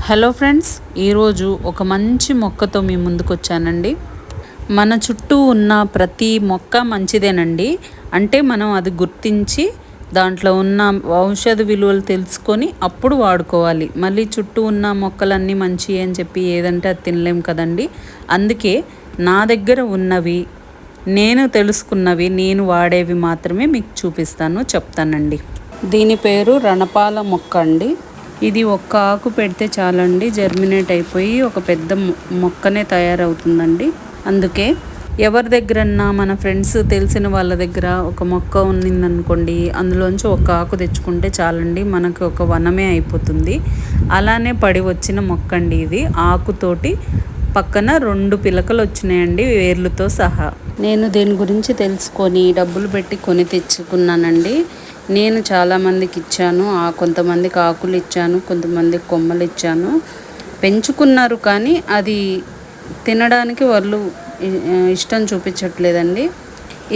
Hello friends, ఈరోజు ఒక మంచి మొక్కతో మీ ముందుకు వచ్చానండి. మన చుట్టూ ఉన్న ప్రతి మొక్క మంచిదేనండి. అంటే మనం అది గుర్తించి దాంట్లో ఉన్న ఔషధ విలువలు తెలుసుకొని అప్పుడు వాడుకోవాలి. మళ్ళీ చుట్టూ ఉన్న మొక్కలన్నీ మంచి అని చెప్పి ఏదంటే అది తినలేం కదండి. అందుకే నా దగ్గర ఉన్నవి, నేను తెలుసుకున్నవి, నేను వాడేవి మాత్రమే మీకు చెప్తానండి. దీని పేరు రణపాల మొక్క అండి. ఇది ఒక్క ఆకు పెడితే చాలండి, జర్మినేట్ అయిపోయి ఒక పెద్ద మొక్కనే తయారవుతుందండి. అందుకే ఎవరి దగ్గరన్నా మన ఫ్రెండ్స్ తెలిసిన వాళ్ళ దగ్గర ఒక మొక్క ఉన్నిందనుకోండి, అందులోంచి ఒక ఆకు తెచ్చుకుంటే చాలండి, మనకు ఒక వనమే అయిపోతుంది. అలానే పడి వచ్చిన మొక్క అండి ఇది. ఆకుతోటి పక్కన 2 పిలకలు వచ్చినాయండి, వేర్లతో సహా. నేను దీని గురించి తెలుసుకొని డబ్బులు పెట్టి కొని తెచ్చుకున్నానండి. నేను చాలామందికి ఇచ్చాను. కొంతమందికి ఆకులు ఇచ్చాను, కొంతమందికి కొమ్మలు ఇచ్చాను. పెంచుకున్నారు కానీ అది తినడానికి వాళ్ళు ఇష్టం చూపించట్లేదండి.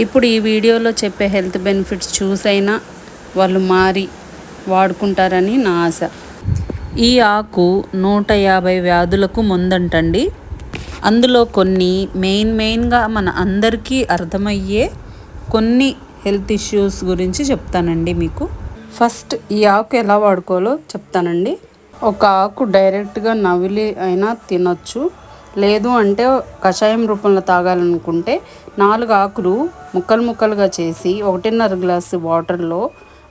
ఇప్పుడు ఈ వీడియోలో చెప్పే హెల్త్ బెనిఫిట్స్ చూసైనా వాళ్ళు మారి వాడుకుంటారని నా ఆశ. ఈ ఆకు 150 వ్యాధులకు మందంటండి. అందులో కొన్ని మెయిన్గా మన అందరికీ అర్థమయ్యే కొన్ని హెల్త్ ఇష్యూస్ గురించి చెప్తానండి మీకు. ఫస్ట్ ఈ ఆకు ఎలా వాడుకోవాలో చెప్తానండి. ఒక ఆకు డైరెక్ట్గా నవిలి అయినా తినొచ్చు, లేదు అంటే కషాయం రూపంలో తాగాలనుకుంటే 4 ఆకులు ముక్కలుగా చేసి 1.5 గ్లాసు వాటర్లో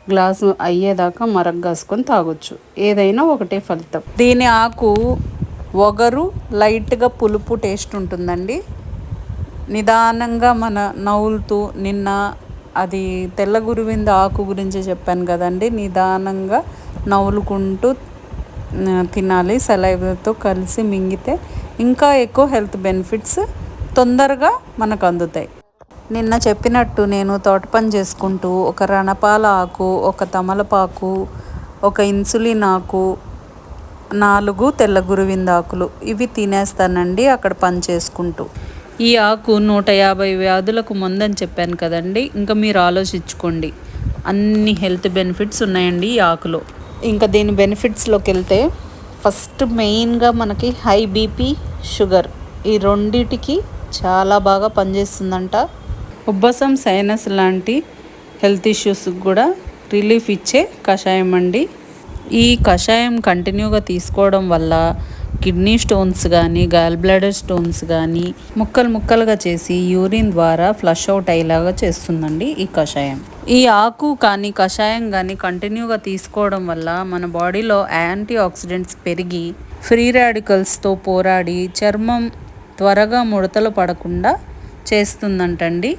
గ్లాసు అయ్యేదాకా మరగ్గాసుకొని తాగొచ్చు. ఏదైనా ఒకటే ఫలితం. దీని ఆకు ఒగరు, లైట్గా పులుపు టేస్ట్ ఉంటుందండి. నిదానంగా మన నవ్వులుతూ, నిన్న అది తెల్ల గురువింద ఆకు గురించి చెప్పాను కదండి, నిదానంగా నవ్వులుకుంటూ తినాలి. సలైవాతో కలిసి మింగితే ఇంకా ఎక్కువ హెల్త్ బెనిఫిట్స్ తొందరగా మనకు అందుతాయి. నిన్న చెప్పినట్టు నేను తోట పని చేసుకుంటూ ఒక రణపాల ఆకు, ఒక తమలపాకు, ఒక ఇన్సులిన్ ఆకు, 4 తెల్ల గురువింద ఆకులు ఇవి తినేస్తానండి అక్కడ పని చేసుకుంటూ. ఈ ఆకు 150 వ్యాధులకు మందని చెప్పాను కదండి. ఇంకా మీరు ఆలోచించుకోండి, అన్ని హెల్త్ బెనిఫిట్స్ ఉన్నాయండి ఈ ఆకులో. ఇంకా దీని బెనిఫిట్స్లోకి వెళ్తే, ఫస్ట్ మెయిన్గా మనకి హై బీపీ, షుగర్ ఈ రెండిటికి చాలా బాగా పనిచేస్తుందంట. ఉబ్బసం, సైనస్ లాంటి హెల్త్ ఇష్యూస్కి కూడా రిలీఫ్ ఇచ్చే కషాయం అండి. ఈ కషాయం కంటిన్యూగా తీసుకోవడం వల్ల కిడ్నీ స్టోన్స్ కానీ, గాల్ బ్లాడర్ స్టోన్స్ కానీ ముక్కలుగా చేసి యూరిన్ ద్వారా ఫ్లష్ అవుట్ అయ్యేలాగా చేస్తుందండి ఈ కషాయం. ఈ ఆకు కానీ కషాయం కానీ కంటిన్యూగా తీసుకోవడం వల్ల మన బాడీలో యాంటీ ఆక్సిడెంట్స్ పెరిగి ఫ్రీ రాడికల్స్తో పోరాడి చర్మం త్వరగా ముడతలు పడకుండా చేస్తుందంటండి.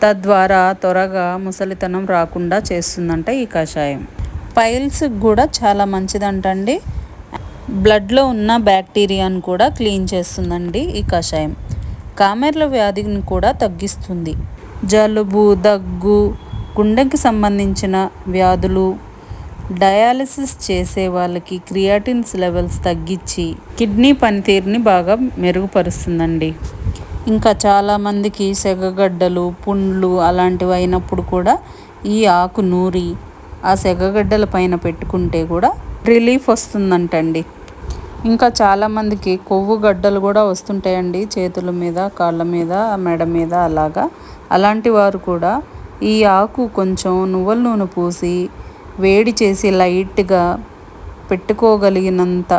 తద్వారా త్వరగా ముసలితనం రాకుండా చేస్తుందంట ఈ కషాయం. పైల్స్కి కూడా చాలా మంచిదంటండి. బ్లడ్లో ఉన్న బ్యాక్టీరియాను కూడా క్లీన్ చేస్తుందండి ఈ కషాయం. కామెర్ల వ్యాధిని కూడా తగ్గిస్తుంది. జలుబు, దగ్గు, గుండెకి సంబంధించిన వ్యాధులు, డయాలసిస్ చేసే వాళ్ళకి క్రియాటిన్స్ లెవెల్స్ తగ్గించి కిడ్నీ పనితీరుని బాగా మెరుగుపరుస్తుందండి. ఇంకా చాలామందికి సెగగడ్డలు, పుండ్లు అలాంటివి అయినప్పుడు కూడా ఈ ఆకు నూరి ఆ సెగగడ్డల పైన పెట్టుకుంటే కూడా రిలీఫ్ వస్తుందంటండి. ఇంకా చాలామందికి కొవ్వు గడ్డలు కూడా వస్తుంటాయండి, చేతుల మీద, కాళ్ళ మీద, మెడ మీద అలాంటి వారు కూడా ఈ ఆకు కొంచెం నువ్వుల నూనె పూసి వేడి చేసి లైట్గా పెట్టుకోగలిగినంత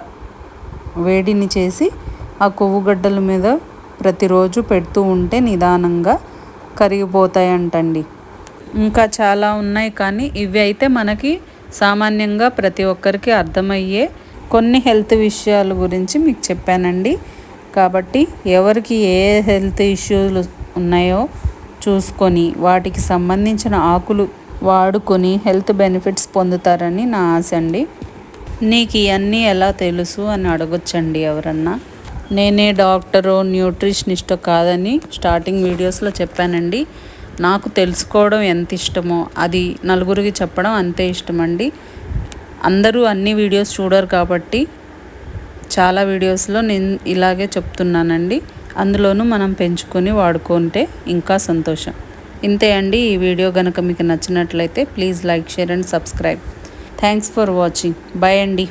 వేడిని చేసి ఆ కొవ్వు గడ్డల మీద ప్రతిరోజు పెడుతూ ఉంటే నిదానంగా కరిగిపోతాయంటండి. ఇంకా చాలా ఉన్నాయి కానీ ఇవి అయితే మనకి సామాన్యంగా ప్రతి ఒక్కరికి అర్థమయ్యే కొన్ని హెల్త్ విషయాల గురించి మీకు చెప్పానండి. కాబట్టి ఎవరికి ఏ హెల్త్ ఇష్యూలు ఉన్నాయో చూసుకొని వాటికి సంబంధించిన ఆకులు వాడుకొని హెల్త్ బెనిఫిట్స్ పొందుతారని నా ఆశ అండి. నీకు ఇవన్నీ ఎలా తెలుసు అని అడగొచ్చండి ఎవరన్నా. నేనే డాక్టరో న్యూట్రిషనిస్టో కాదని స్టార్టింగ్ వీడియోస్లో చెప్పానండి. నాకు తెలుసుకోవడం ఎంత ఇష్టమో అది నలుగురికి చెప్పడం అంతే ఇష్టమండి. అందరూ అన్ని వీడియోస్ చూడరు కాబట్టి చాలా వీడియోస్లో నేను ఇలాగే చెప్తున్నానండి. అందులోనూ మనం పెంచుకొని వాడుకుంటే ఇంకా సంతోషం. ఇంతే అండి. ఈ వీడియో కనుక మీకు నచ్చినట్లయితే please like, share and subscribe. Thanks for watching. Bye అండి.